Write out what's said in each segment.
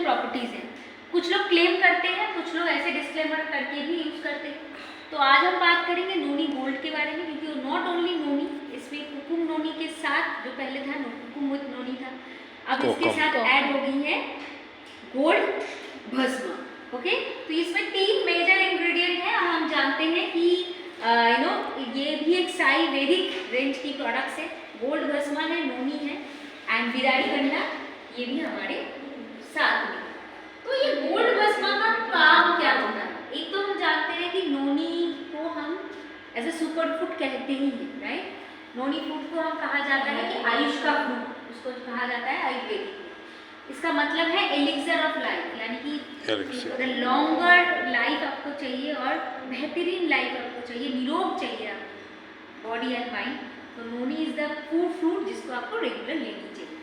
Properties हैं। कुछ लोग क्लेम करते हैं, कुछ लोग ऐसे डिस्क्लेमर करके भी यूज़ करते हैं। तो आज हम बात करेंगे नोनी गोल्ड के बारे में, क्योंकि नॉट ओनली नोनी, इसमें कुकुम नोनी के साथ जो पहले था कुकुम विथ नोनी था, अब इसके साथ ऐड हो गई है गोल्ड भस्म। ओके, तो इसमें 3 मेजर इंग्रेडिएंट हैं और हम जानते हैं कि ये भी एक साई वैदिक रेंज की प्रोडक्ट्स है। गोल्ड भस्मा है, नोनी है एंड बिराड़ी गंडा, ये भी हमारे साथ में। तो ये गोल्ड भस्मा का काम क्या होता है? एक तो हम जानते हैं कि नोनी को हम एज ए सुपर फूड कहते ही हैं, राइट। नोनी फूड को हम कहा जाता है कि आयुष का फ्रूट, उसको कहा जाता है आयुर्वेदिक। इसका मतलब है एलिक्सर ऑफ लाइफ, यानी कि अगर लॉन्गर लाइफ आपको चाहिए और बेहतरीन लाइफ आपको चाहिए, निरोग चाहिए आपको बॉडी एंड माइंड, तो नोनी इज द फूड फ्रूट जिसको आपको रेगुलर लेनी चाहिए।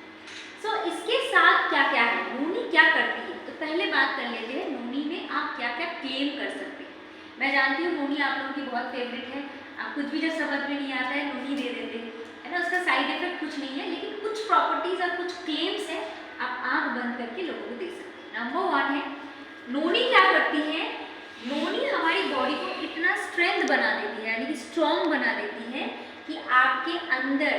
सो इसके साथ क्या क्या है, नोनी क्या करती है, तो पहले बात कर लेते हैं नोनी में आप क्या क्या क्लेम कर सकते हैं। मैं जानती हूँ नोनी आप लोगों की बहुत फेवरेट है, आप कुछ भी जब समझ में नहीं आता है नोनी दे देते हैं, है ना। उसका साइड इफेक्ट कुछ नहीं है, लेकिन कुछ प्रॉपर्टीज और कुछ क्लेम्स है, आप आंख बंद करके लोगों को दे सकते हैं। नंबर 1 है, नोनी क्या करती है, नोनी हमारी बॉडी को इतना स्ट्रेंथ बना देती है, यानी कि स्ट्रॉन्ग बना देती है कि आपके अंदर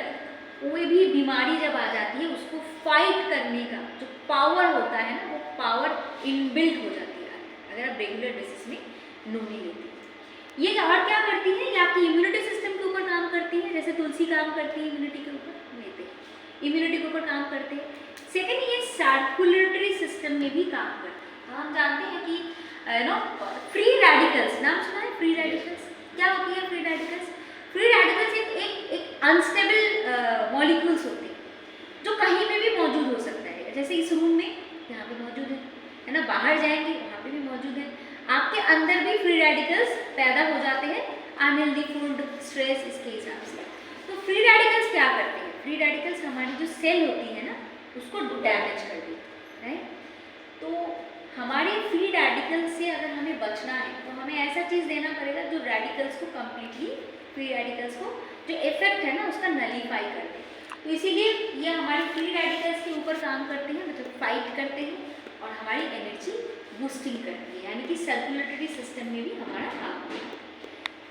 कोई भी बीमारी जब आ जाती है उसको फाइट करने का जो पावर होता है ना, वो पावर इनबिल्ट हो जाती है अगर आप रेगुलर बेसिस में नोनी लेते हैं। ये और क्या करती है, ये आपकी इम्यूनिटी सिस्टम के ऊपर काम करती है, जैसे तुलसी काम करती है इम्यूनिटी के ऊपर, लेते हैं इम्यूनिटी के ऊपर काम करते हैं। सेकेंड, ये सर्कुलेटरी सिस्टम में भी काम करते हैं। हम जानते हैं कि फ्री रेडिकल्स, नाम सुना है फ्री रेडिकल्स? क्या होती है फ्री रेडिकल्स? फ्री रेडिकल्स एक अनस्टेबल मॉलिक्यूल्स होते हैं जो कहीं पे भी मौजूद हो सकता है, जैसे इस रूम में यहाँ पे मौजूद है ना, बाहर जाएंगे वहाँ पे भी मौजूद है, आपके अंदर भी फ्री रेडिकल्स पैदा हो जाते हैं अनहेल्दी फूड, स्ट्रेस, इसके हिसाब से। तो फ्री रेडिकल्स क्या करते हैं, फ्री रेडिकल्स हमारी जो सेल होती है ना उसको डैमेज कर देती है। तो हमारे फ्री रेडिकल्स से अगर हमें बचना है तो हमें ऐसा चीज़ देना पड़ेगा जो रेडिकल्स को कम्प्लीटली, फ्री रेडिकल्स को जो इफेक्ट है ना उसका नलीफाई कर दे। तो इसीलिए ये हमारे फ्री रेडिकल्स के ऊपर काम करते हैं, मतलब फाइट करते हैं और हमारी एनर्जी बूस्टिंग करती है, यानी कि सर्कुलेटरी सिस्टम में भी हमारा काम करता है।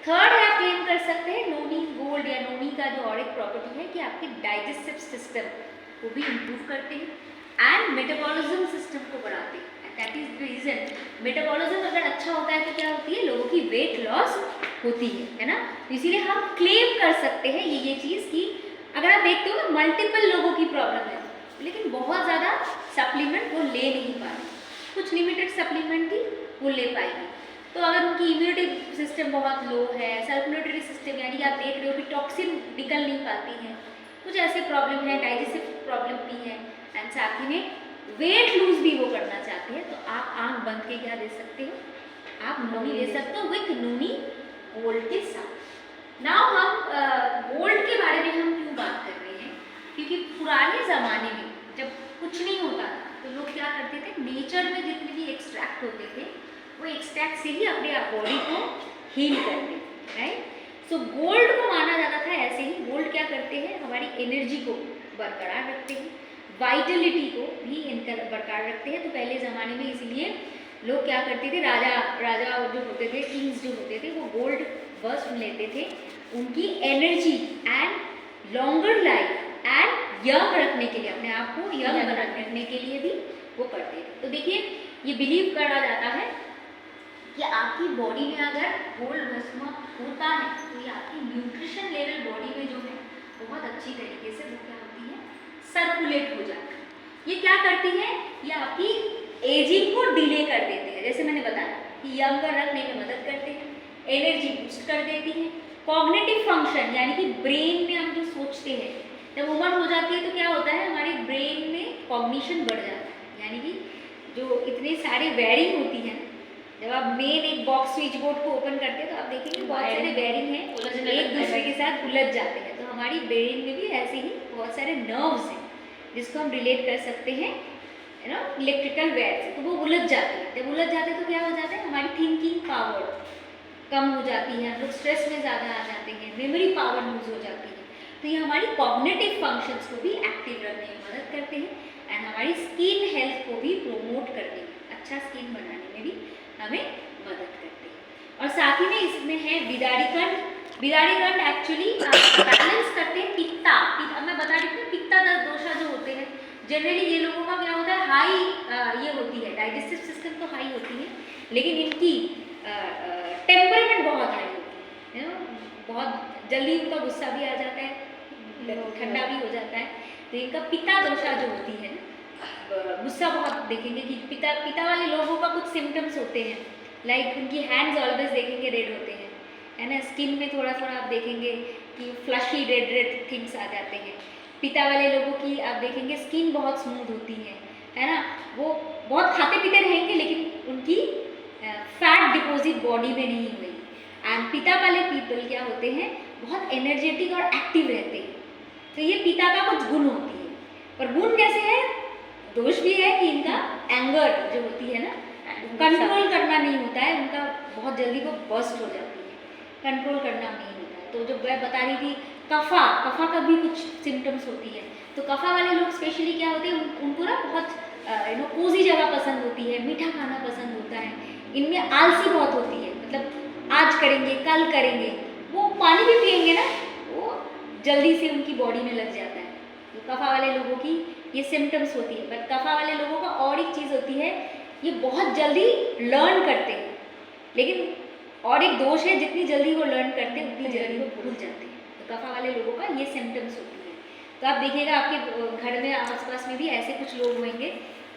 थर्ड है, आप क्लेम कर सकते हैं नोनी गोल्ड या नोनी का जो और एक प्रॉपर्टी है कि आपके डाइजेस्टिव सिस्टम को भी इम्प्रूव करते हैं एंड मेटाबॉलिज्म सिस्टम को बढ़ाते हैं। That is the reason, metabolism अगर अच्छा होता है तो क्या होती है, लोगों की वेट लॉस होती है ना। तो इसीलिए हम क्लेम कर सकते हैं ये चीज़ की अगर आप देखते हो ना मल्टीपल लोगों की प्रॉब्लम है लेकिन बहुत ज़्यादा सप्लीमेंट वो ले नहीं पा रहे, कुछ लिमिटेड सप्लीमेंट ही वो ले पाएंगे। तो अगर उनकी इम्यूनिटी सिस्टम बहुत लो है, सर्कुलेटरी सिस्टम यानी कि आप देख रहे हो कि टॉक्सिन निकल नहीं पाती है, कुछ ऐसे प्रॉब्लम है, डाइजेस्टिव प्रॉब्लम भी है एंड साथ ही में वेट लूज भी वो करना चाहते हैं, तो आप आंख बंद के क्या दे सकते हो, आप नोनी दे सकते हो विथ नोनी गोल्ड के साथ। नाउ हम गोल्ड के बारे में हम क्यों बात कर रहे हैं, क्योंकि पुराने ज़माने में जब कुछ नहीं होता था तो लोग क्या करते थे, नेचर में जितने भी एक्सट्रैक्ट होते थे वो एक्सट्रैक्ट से ही अपने बॉडी को हील करते थे, राइट। सो गोल्ड को माना जाता था ऐसे ही, गोल्ड क्या करते हैं, हमारी एनर्जी को बरकरार रखते हैं, वाइटलिटी को भी बरकरार रखते हैं। तो पहले ज़माने में इसीलिए लोग क्या करते थे, राजा जो होते थे, किंग्स जो होते थे, वो गोल्ड वस्त्र लेते थे उनकी energy and longer life and young रखने के लिए, अपने आप को यंग रखने के लिए भी वो करते थे। तो देखिए ये बिलीव करा जाता है कि आपकी बॉडी में अगर गोल्ड भस्म होता है तो ये आपकी न्यूट्रिशन लेवल बॉडी में जो है बहुत अच्छी तरीके से वो क्या होती है, सर्कुलेट हो जाती है। ये क्या करती है, ये आपकी एजिंग को डिले कर देते हैं, जैसे मैंने बताया कि यंगर रखने में मदद करते हैं, एनर्जी बूस्ट कर देती है, कॉग्निटिव फंक्शन यानी कि ब्रेन में हम जो सोचते हैं, जब उम्र हो जाती है तो क्या होता है, हमारे ब्रेन में कॉग्निशन बढ़ जाता है, यानी कि जो इतने सारे वायरिंग होती हैं, जब आप मेन एक बॉक्स स्विच बोर्ड को ओपन करते हैं तो आप देखेंगे बहुत सारे वायरिंग हैं एक दूसरे के साथ उलझ जाते हैं। तो हमारी ब्रेन में भी ऐसे ही बहुत सारे नर्व्स हैं जिसको हम रिलेट कर सकते हैं इलेक्ट्रिकल वायर से, तो वो उलझ जाते हैं। जब उलझ जाते हैं तो क्या हो जाता है, हमारी थिंकिंग पावर कम हो जाती है, हम लोग स्ट्रेस में ज़्यादा आ जाते हैं, मेमोरी पावर लूज हो जाती है। तो ये हमारी कॉग्निटिव फंक्शंस को भी एक्टिव रखने में मदद करते हैं एंड हमारी स्किन हेल्थ को भी प्रोमोट करते हैं। हमें मदद करते हैं। और साथ ही में इसमें है बिदारी कंड। बिदारी कंड एक्चुअली बैलेंस करते हैं पित्ता। मैं बता रही थी पित्ता दोषा जो होते हैं, जनरली ये लोगों का क्या होता है, हाई ये होती है, डाइजेस्टिव सिस्टम तो हाई होती है, लेकिन इनकी टेम्परेमेंट बहुत हाई होती है, बहुत जल्दी उनका गुस्सा भी आ जाता है, ठंडा भी हो जाता है। तो इनका पित्ता दोषा जो होती है ना, गुस्सा बहुत देखेंगे कि पित्ता वाले लोगों का कुछ सिम्टम्स होते हैं, लाइक उनकी हैंड्स ऑलवेज देखेंगे रेड होते हैं, है ना, स्किन में थोड़ा थोड़ा आप देखेंगे कि फ्लशी रेड थिंग्स आ जाते हैं। पिता वाले लोगों की आप देखेंगे स्किन बहुत स्मूथ होती है ना, वो बहुत खाते पीते रहेंगे लेकिन उनकी फैट डिपॉजिट बॉडी में नहीं हुई। एंड पिता वाले पीपल क्या होते हैं, बहुत एनर्जेटिक और एक्टिव रहते हैं। तो ये पिता का कुछ गुण होती है, पर गुण कैसे है, दोष भी है कि इनका एंगर जो होती है ना, कंट्रोल करना नहीं होता है, उनका बहुत जल्दी वो बस्ट हो जाती है, कंट्रोल करना नहीं होता है। तो जो मैं बता रही थी कफा का भी कुछ सिम्टम्स होती है। तो कफा वाले लोग स्पेशली क्या होते हैं, उनको ना बहुत कोजी जगह पसंद होती है, मीठा खाना पसंद होता है, इनमें आलसी बहुत होती है, मतलब आज करेंगे कल करेंगे, वो पानी भी पिएंगे ना वो जल्दी से उनकी बॉडी में लग जाता है। तो कफा वाले लोगों की ये सिम्टम्स होती है। बट कफा वाले लोगों का और एक चीज़ होती है, ये बहुत जल्दी लर्न करते हैं, लेकिन और एक दोष है, जितनी जल्दी वो लर्न करते हैं उतनी जल्दी वो भूल जाते हैं। तो कफा वाले लोगों का ये सिम्टम्स होती है। तो आप देखिएगा आपके घर में आसपास में भी ऐसे कुछ लोग होंगे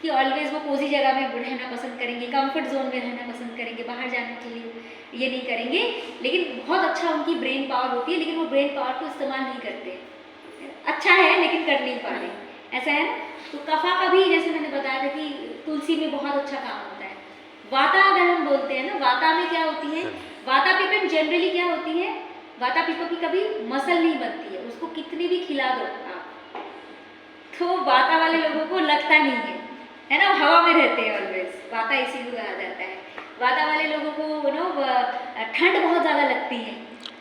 कि ऑलवेज वो कोजी जगह में रहना पसंद करेंगे, कंफर्ट जोन में रहना पसंद करेंगे, बाहर जाने के लिए ये नहीं करेंगे, लेकिन बहुत अच्छा उनकी ब्रेन पावर होती है, लेकिन वो ब्रेन पावर को इस्तेमाल नहीं करते। अच्छा है लेकिन कर नहीं पा रहे, ऐसा है ना। तो कफा का भी जैसे मैंने बताया था कि तुलसी में बहुत अच्छा काम होता है। वाता अगर हम बोलते हैं ना, वाता में क्या होती है, वाता पिपन जनरली क्या होती है, वाता पिपन की कभी मसल नहीं बनती है, उसको कितनी भी खिला दो आप, तो वाता वाले लोगों को लगता नहीं है ना, हवा में रहते हैं ऑलवेज, वाता इसीलिए आ जाता है। वाता वाले लोगों को नो ठंड बहुत ज़्यादा लगती है,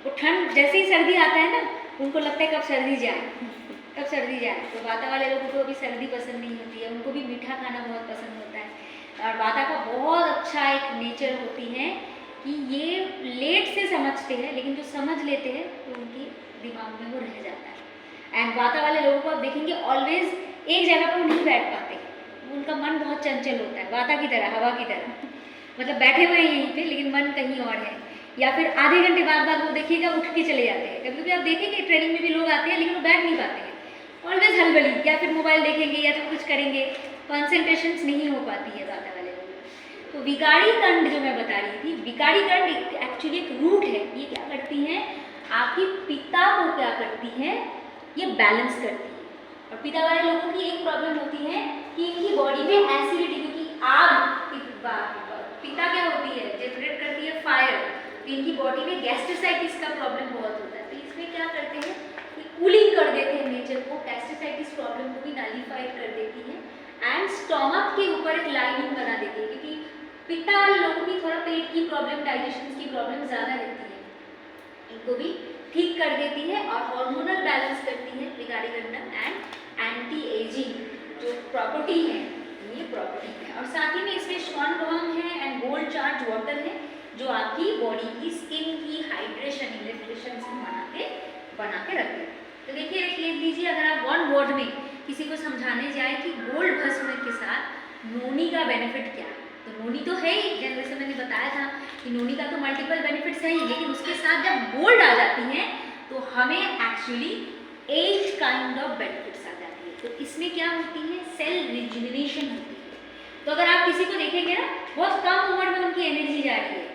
वो ठंड जैसे ही सर्दी आता है ना, उनको लगता है कब सर्दी जाए। तो वाता वाले लोगों को भी सर्दी पसंद नहीं होती है, उनको भी मीठा खाना बहुत पसंद होता है। और वाता का बहुत अच्छा एक नेचर होती है कि ये लेट से समझते हैं, लेकिन जो समझ लेते हैं तो उनके दिमाग में वो रह जाता है। एंड वाता वाले लोगों को आप देखेंगे ऑलवेज एक जगह पर नहीं बैठ पाते, उनका मन बहुत चंचल होता है, वाता की तरह, हवा की तरह, मतलब बैठे हुए हैं यहीं पे लेकिन मन कहीं और है। या फिर आधे घंटे बाद वो देखिएगा उठ के चले जाते हैं। कभी कभी आप देखेंगे ट्रेनिंग में भी लोग आते हैं लेकिन वो बैठ नहीं पाते हैं, ऑलवेज हलबली, या फिर मोबाइल देखेंगे या फिर कुछ करेंगे, कॉन्सेंट्रेशन नहीं हो पाती है वाता वाले लोग। तो विकारी कंड जो मैं बता रही थी, विकारी कंड एक्चुअली एक रूट है, ये क्या करती है, आपकी पित्ता को क्या करती है, ये बैलेंस करती है। और पिता वाले लोगों की एक प्रॉब्लम होती है कि इनकी बॉडी में एसिडिटी, क्योंकि आग पिता क्या होती है, जनरेट करती है फायर, तो इनकी बॉडी में गैस्ट्रोसाइटिस का प्रॉब्लम बहुत होता है। तो इसमें क्या करते हैं कि कूलिंग कर देते हैं नेचर को, गैस्ट्रोसाइटिस प्रॉब्लम को भी नलीफाइड कर देती है एंड स्टोमक के ऊपर एक लाइनिंग बना देती है, क्योंकि पिता वाले लोगों की थोड़ा पेट की प्रॉब्लम, डाइजेशन की प्रॉब्लम ज़्यादा रहती है, इनको भी ठीक कर देती है और हार्मोनल बैलेंस करती है विकारी कंडम एंड एंटी एजिंग जो प्रॉपर्टी है, ये प्रॉपर्टी है। और साथ ही में इसमें श्वानरोहम है एंड गोल्ड चार्ज वाटर है, जो आपकी बॉडी की स्किन की हाइड्रेशन, इलेक्ट्रिशन से बना के रखते हैं। तो देखिए लिख लीजिए, अगर आप वन वर्ड में किसी को समझाने जाए कि गोल्ड भस्म के साथ नोनी का बेनिफिट क्या है, तो नोनी तो है ही, जैसे मैंने बताया था कि नोनी का तो मल्टीपल बेनिफिट्स है ही, लेकिन उसके साथ जब गोल्ड आ जाती है तो हमें एक्चुअली 8 काइंड ऑफ बेनिफिट्स आ जाती है। तो इसमें क्या होती है, सेल रिजुविनेशन होती है। तो अगर आप किसी को देखेंगे ना, बहुत कम उम्र में उनकी एनर्जी जा रही है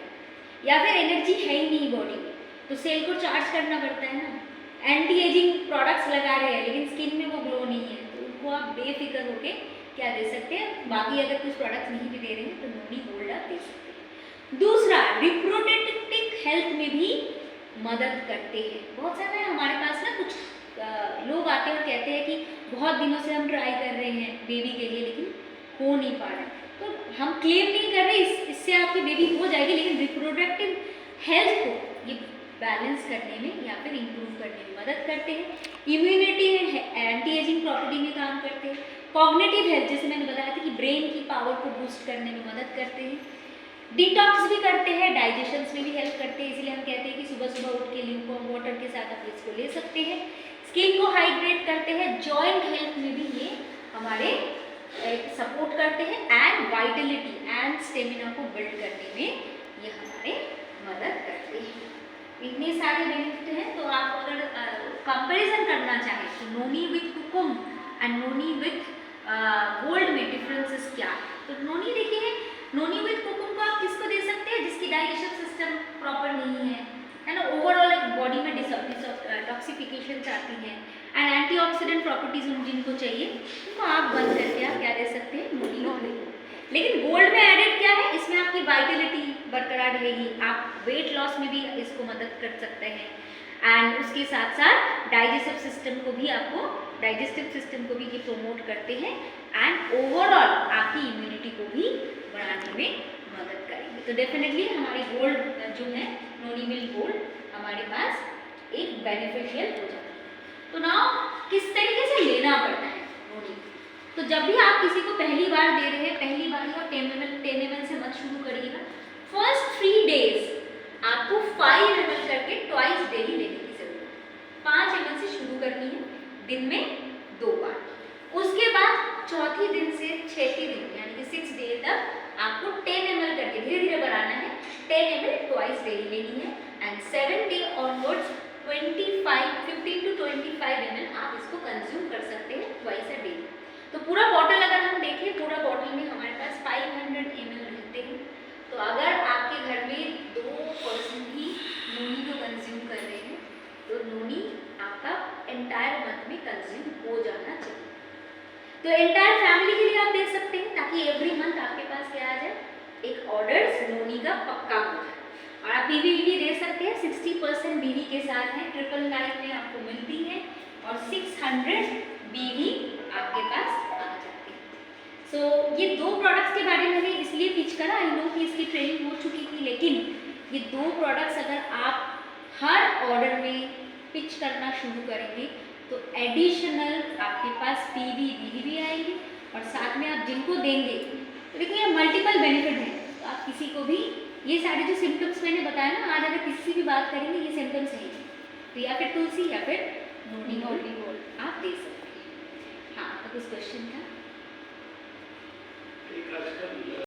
या फिर एनर्जी है ही नहीं बॉडी में, तो सेल को चार्ज करना पड़ता है ना, एंटी एजिंग प्रोडक्ट्स लगा रहे हैं लेकिन स्किन में वो ग्लो नहीं है, तो उनको आप बेफिक्र होके क्या दे सकते हैं, बाकी अगर कुछ प्रोडक्ट्स नहीं भी दे रहे हैं तो नोनी गोल्ड आप दे सकते हैं। दूसरा, रिप्रोडक्टिव हेल्थ में भी मदद करते हैं। बहुत सारे हमारे पास ना कुछ लोग आते हैं और कहते हैं कि बहुत दिनों से हम ट्राई कर रहे हैं बेबी के लिए लेकिन हो नहीं पा रहा। तो हम क्लेम नहीं कर रहे इससे आपकी बेबी हो जाएगी, लेकिन रिप्रोडक्टिव हेल्थ को ये बैलेंस करने में या फिर इम्प्रूव करने में मदद करते हैं। इम्यूनिटी में एंटी एजिंग प्रॉपर्टी में काम करते हैं। कॉग्निटिव हेल्थ, जैसे मैंने बताया था कि ब्रेन की पावर को बूस्ट करने में मदद करते हैं। डिटॉक्स भी करते हैं, डाइजेशन में भी हेल्प करते हैं, इसलिए हम कहते हैं कि सुबह सुबह उठ के ल्यूकवार्म वाटर के साथ आप इसको ले सकते हैं। स्किन को हाइड्रेट करते हैं, जॉइंट हेल्थ में भी ये हमारे सपोर्ट करते हैं, एंड वाइटलिटी एंड स्टेमिना को बिल्ड करने में ये हमारे मदद करते हैं। इतने सारे बेनिफिट हैं। तो आप अगर कंपैरिजन करना चाहें तो नोनी विथ कुकुम एंड नोनी विथ गोल्ड में डिफरेंसेस क्या है, तो नोनी देखिए, नोनी विथ कुकुम को आप किसको दे सकते हैं जिसकी डाइजेशन सिस्टम प्रॉपर नहीं है ना, ओवरऑल बॉडी में डिटॉक्सिफिकेशन आती है एंड एंटीऑक्सीडेंट प्रॉपर्टीज जिनको चाहिए उनको आप बंद करके आप क्या दे सकते हैं, नोनी। लेकिन गोल्ड में एडेड क्या है, इसमें आपकी वाइटलिटी बरकरार रहेगी, आप वेट लॉस में भी इसको मदद कर सकते हैं, एंड उसके साथ साथ डाइजेस्टिव सिस्टम को भी ये प्रमोट करते हैं, एंड ओवरऑल आपकी इम्यूनिटी को भी बढ़ाने में मदद करेंगे। तो डेफिनेटली हमारी गोल्ड जो है, नोनी मिल्क गोल्ड हमारे पास एक बेनिफिशियल हो जाता है। तो नाउ किस तरीके से लेना पड़ता है नोनी, तो जब भी आप किसी को पहली बार दे रहे हैं, पहली बार आप 10 ml से मत शुरू करिएगा। फर्स्ट 3 days आपको 5 ml करके ट्वाइस डेली लेने की जरूरत है। 5 ml से शुरू करनी है, दिन में 2 बार। उसके बाद चौथी दिन से 6ठी दिन यानी कि 6 डे तक आपको 10 ml करके धीरे धीरे बढ़ाना है, 10 ml ट्वाइस डेली लेनी है, and 7 day onwards 15 to 25 ml आप इसको कंज्यूम कर सकते हैं ट्वाइस अ डे। तो पूरा बॉटल अगर हम देखें, पूरा बॉटल में हमारे पास 500 ml रहते हैं। तो अगर आपके घर में 2 पर्सन ही नोनी को कंज्यूम कर रहे हैं तो नोनी आपका एंटायर मंथ में कंज्यूम हो जाना चाहिए। तो एंटायर फैमिली के लिए आप दे सकते हैं ताकि एवरी मंथ आपके पास क्या आ जाए, एक ऑर्डर नोनी का पक्का हो जाए। और आप बीवी दे सकते हैं, 60% बीवी के साथ है, 999 में आपको मिलती है, और 600 बीवी आपके पास आ जाती है। सो ये 2 प्रोडक्ट्स के बारे में मैंने इसलिए पिच करा, आई नो कि इसकी ट्रेनिंग हो चुकी थी, लेकिन ये 2 प्रोडक्ट्स अगर आप हर ऑर्डर में पिच करना शुरू करेंगे तो एडिशनल आपके पास बीवी भी आएगी, और साथ में आप जिनको देंगे तो देखिए मल्टीपल बेनिफिट है। तो आप किसी को भी ये सारे जो सिम्टम्स मैंने बताया ना, आज अगर किसी से भी बात करेंगे ये सिम्टम्स हैं, तो या फिर तुलसी या फिर नोनी गोल्ड आप दे सकते हैं। हाँ, तो कुछ क्वेश्चन था?